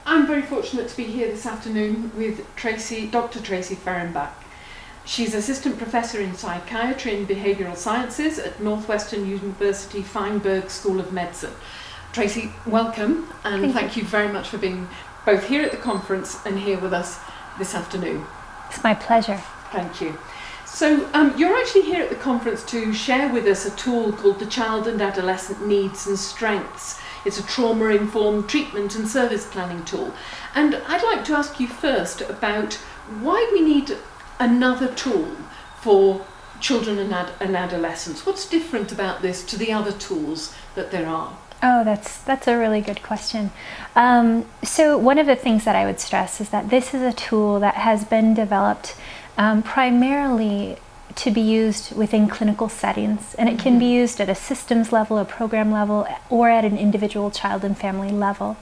I'm very fortunate to be here this afternoon with Dr. Tracy Fehrenbach. She's Assistant Professor in Psychiatry and Behavioural Sciences at Northwestern University Feinberg School of Medicine. Tracy, welcome, and thank you very much for being both here at the conference and here with us this afternoon. It's my pleasure. Thank you. So you're actually here at the conference to share with us a tool called the Child and Adolescent Needs and Strengths. It's a trauma-informed treatment and service planning tool. And I'd like to ask you first about why we need another tool for children and adolescents. What's different about this to the other tools that there are? Oh, that's a really good question. So one of the things that I would stress is that this is a tool that has been developed primarily to be used within clinical settings, and it can be used at a systems level, a program level, or at an individual child and family level.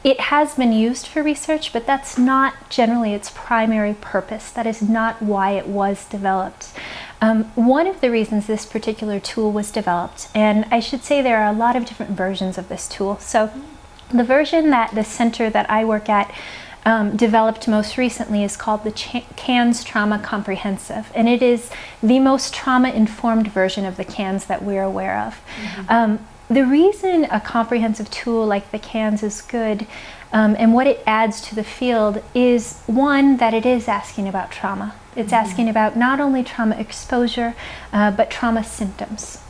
It has been used for research, but that's not generally its primary purpose. That is not why it was developed. One of the reasons this particular tool was developed, and I should say there are a lot of different versions of this tool. So the version that the center that I work at developed most recently is called the CANS Trauma Comprehensive, and it is the most trauma-informed version of the CANS that we're aware of. The reason a comprehensive tool like the CANS is good and what it adds to the field is, one, that it is asking about trauma. It's asking about not only trauma exposure, but trauma symptoms.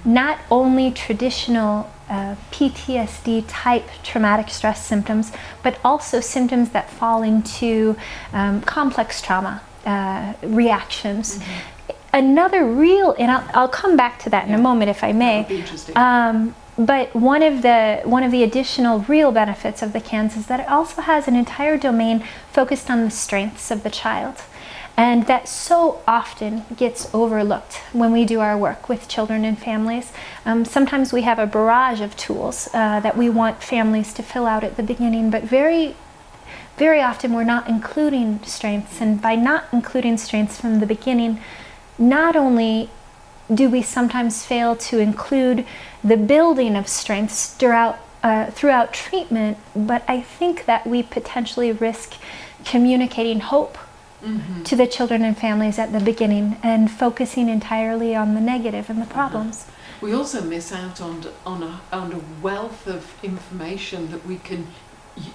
Not only traditional PTSD type traumatic stress symptoms, but also symptoms that fall into complex trauma reactions. Another real, and I'll come back to that in a moment if I may. That would be interesting. But one of the additional real benefits of the CANS is that it also has an entire domain focused on the strengths of the child. And that so often gets overlooked when we do our work with children and families. Sometimes we have a barrage of tools that we want families to fill out at the beginning, but very often we're not including strengths. And by not including strengths from the beginning, not only do we sometimes fail to include the building of strengths throughout treatment, but I think that we potentially risk communicating hope to the children and families at the beginning and focusing entirely on the negative and the problems. We also miss out on a wealth of information that we can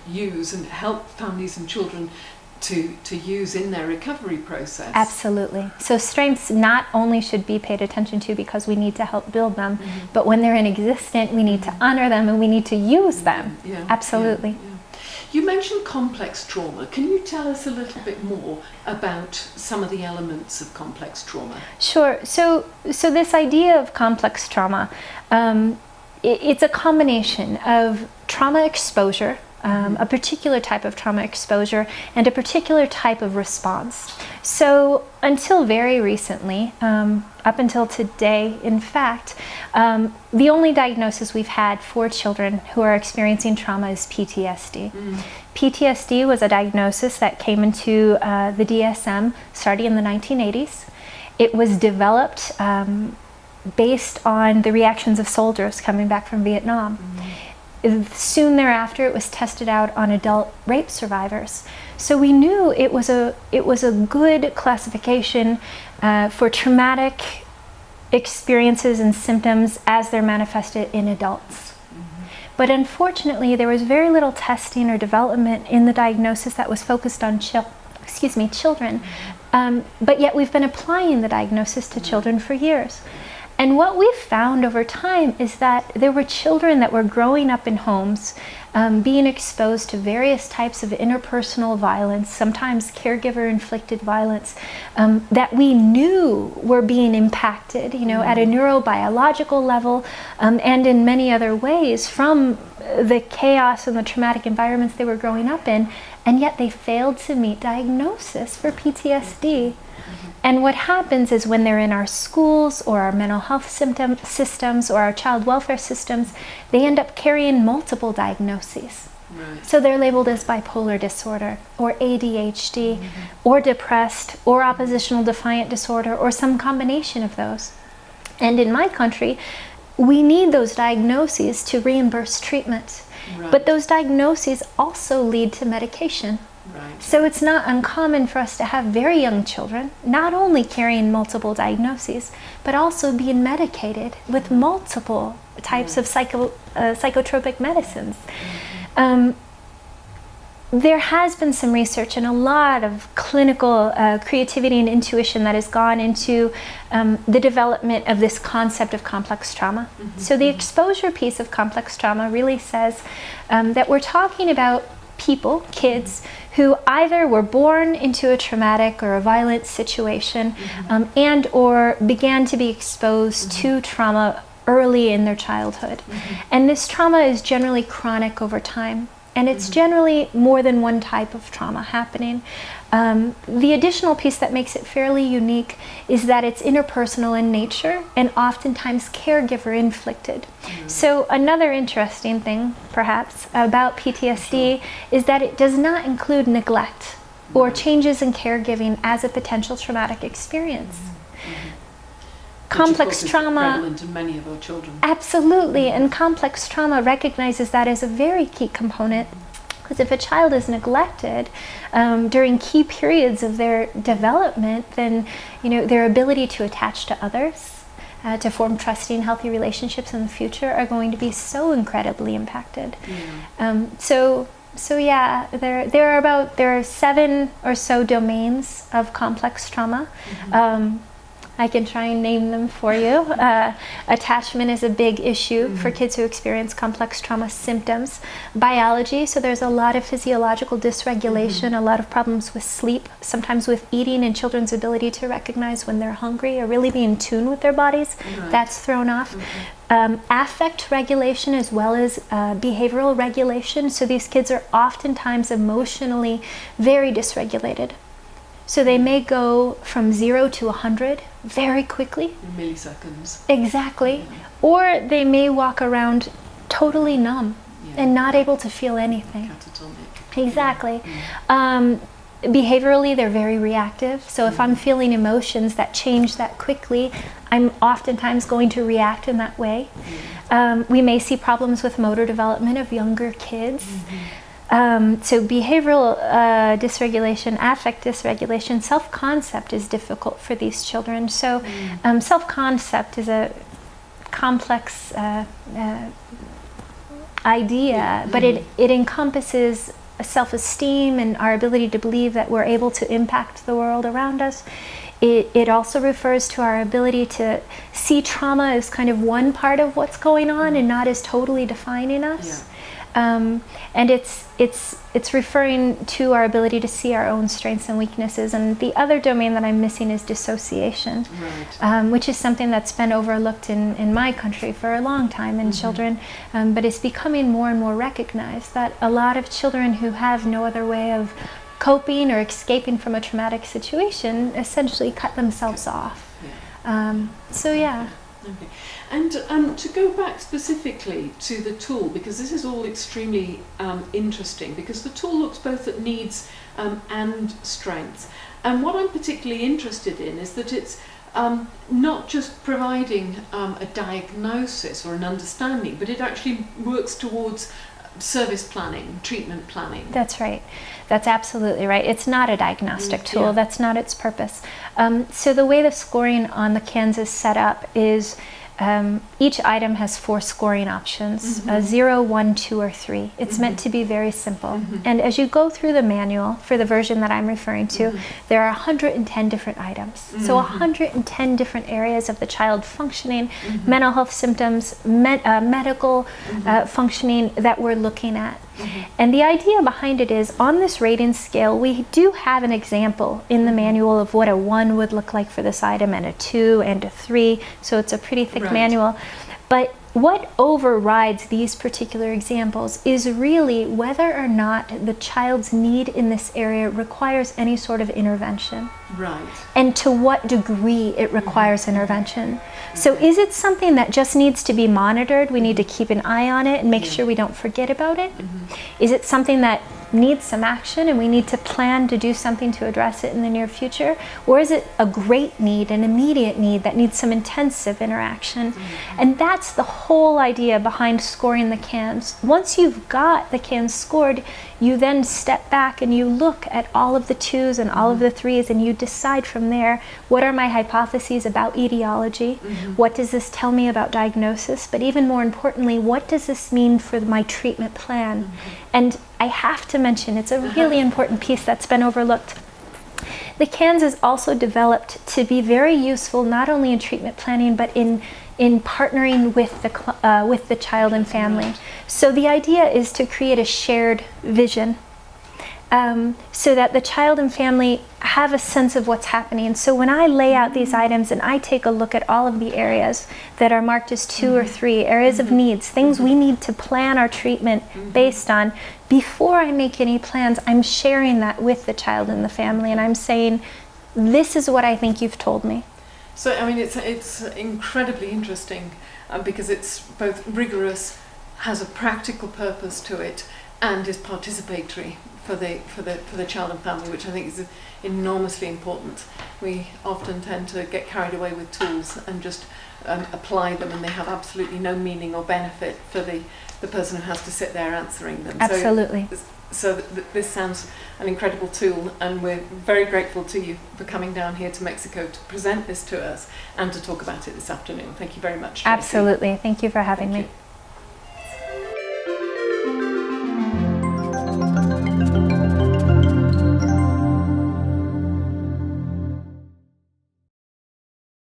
use and help families and children to use in their recovery process. Absolutely. So strengths not only should be paid attention to because we need to help build them, but when they're inexistent, we need to honor them and we need to use them. Absolutely. Yeah. You mentioned complex trauma. Can you tell us a little bit more about some of the elements of complex trauma? Sure. So this idea of complex trauma, it's a combination of trauma exposure, a particular type of trauma exposure, and a particular type of response. So until very recently, up until today, in fact, the only diagnosis we've had for children who are experiencing trauma is PTSD. PTSD was a diagnosis that came into the DSM starting in the 1980s. It was developed based on the reactions of soldiers coming back from Vietnam. Soon thereafter, it was tested out on adult rape survivors. So we knew it was a good classification for traumatic experiences and symptoms as they're manifested in adults. But unfortunately, there was very little testing or development in the diagnosis that was focused on children. But yet we've been applying the diagnosis to children for years. And what we've found over time is that there were children that were growing up in homes, being exposed to various types of interpersonal violence, sometimes caregiver-inflicted violence, that we knew were being impacted, at a neurobiological level, and in many other ways from the chaos and the traumatic environments they were growing up in, and yet they failed to meet diagnosis for PTSD. And what happens is when they're in our schools or our mental health systems or our child welfare systems, they end up carrying multiple diagnoses. Right. So they're labeled as bipolar disorder or ADHD or depressed or oppositional defiant disorder or some combination of those. And in my country, we need those diagnoses to reimburse treatment. Right. But those diagnoses also lead to medication. Right. So it's not uncommon for us to have very young children not only carrying multiple diagnoses, but also being medicated with multiple types of psychotropic medicines. There has been some research and a lot of clinical creativity and intuition that has gone into the development of this concept of complex trauma. So the exposure piece of complex trauma really says that we're talking about people, kids, who either were born into a traumatic or a violent situation and or began to be exposed to trauma early in their childhood. And this trauma is generally chronic over time. And it's generally more than one type of trauma happening. The additional piece that makes it fairly unique is that it's interpersonal in nature and oftentimes caregiver inflicted. So another interesting thing, perhaps, about PTSD is that it does not include neglect or changes in caregiving as a potential traumatic experience. Complex trauma, prevalent in many of our children. Absolutely, and complex trauma recognizes that as a very key component, because if a child is neglected during key periods of their development, then their ability to attach to others, to form trusting, healthy relationships in the future are going to be so incredibly impacted. So yeah, there are 7 or so domains of complex trauma. I can try and name them for you. Attachment is a big issue for kids who experience complex trauma symptoms. Biology, so there's a lot of physiological dysregulation, a lot of problems with sleep, sometimes with eating and children's ability to recognize when they're hungry or really be in tune with their bodies. That's thrown off. Affect regulation as well as behavioral regulation. So these kids are oftentimes emotionally very dysregulated. So they may go from 0 to 100 very quickly. In milliseconds. Exactly. Or they may walk around totally numb and not able to feel anything. Catatonic. Exactly. Behaviorally, they're very reactive. So if I'm feeling emotions that change that quickly, I'm oftentimes going to react in that way. We may see problems with motor development of younger kids. So behavioral dysregulation, affect dysregulation, self-concept is difficult for these children. So self-concept is a complex idea, but it encompasses self-esteem and our ability to believe that we're able to impact the world around us. It also refers to our ability to see trauma as kind of one part of what's going on and not as totally defining us. And it's referring to our ability to see our own strengths and weaknesses. And the other domain that I'm missing is dissociation, which is something that's been overlooked in my country for a long time in children, but it's becoming more and more recognized that a lot of children who have no other way of coping or escaping from a traumatic situation essentially cut themselves off. So yeah. Okay. And to go back specifically to the tool, because this is all extremely interesting, because the tool looks both at needs and strengths. And what I'm particularly interested in is that it's not just providing a diagnosis or an understanding, but it actually works towards service planning, treatment planning. That's right. That's absolutely right. It's not a diagnostic tool. That's not its purpose. So the way the scoring on the cans is set up is each item has 4 scoring options, 0, 1, 2, or 3. It's meant to be very simple. And as you go through the manual, for the version that I'm referring to, there are 110 different items. So 110 different areas of the child functioning, mental health symptoms, medical functioning that we're looking at. And the idea behind it is, on this rating scale, we do have an example in the manual of what a 1 would look like for this item, and a 2 and a 3, so it's a pretty thick manual. But what overrides these particular examples is really whether or not the child's need in this area requires any sort of intervention. Right. and to what degree it requires intervention. So is it something that just needs to be monitored? We need to keep an eye on it and make sure we don't forget about it? Is it something that needs some action and we need to plan to do something to address it in the near future? Or is it a great need, an immediate need that needs some intensive interaction? And that's the whole idea behind scoring the cans. Once you've got the cans scored, you then step back and you look at all of the 2s and all of the 3s, and you decide from there, what are my hypotheses about etiology? What does this tell me about diagnosis? But even more importantly, what does this mean for my treatment plan? And I have to mention, it's a really important piece that's been overlooked. The CANS is also developed to be very useful not only in treatment planning, but in partnering with the child and family. So the idea is to create a shared vision, so that the child and family have a sense of what's happening. So when I lay out these items and I take a look at all of the areas that are marked as 2 or 3, areas of needs, things we need to plan our treatment based on, before I make any plans, I'm sharing that with the child and the family, and I'm saying, this is what I think you've told me. So, I mean, it's incredibly interesting because it's both rigorous, has a practical purpose to it, and is participatory for the child and family, which I think is enormously important. We often tend to get carried away with tools and just apply them, and they have absolutely no meaning or benefit for the person who has to sit there answering them. Absolutely. So this sounds an incredible tool, and we're very grateful to you for coming down here to Mexico to present this to us and to talk about it this afternoon. Thank you very much, Tracy. Absolutely. Thank you for having me.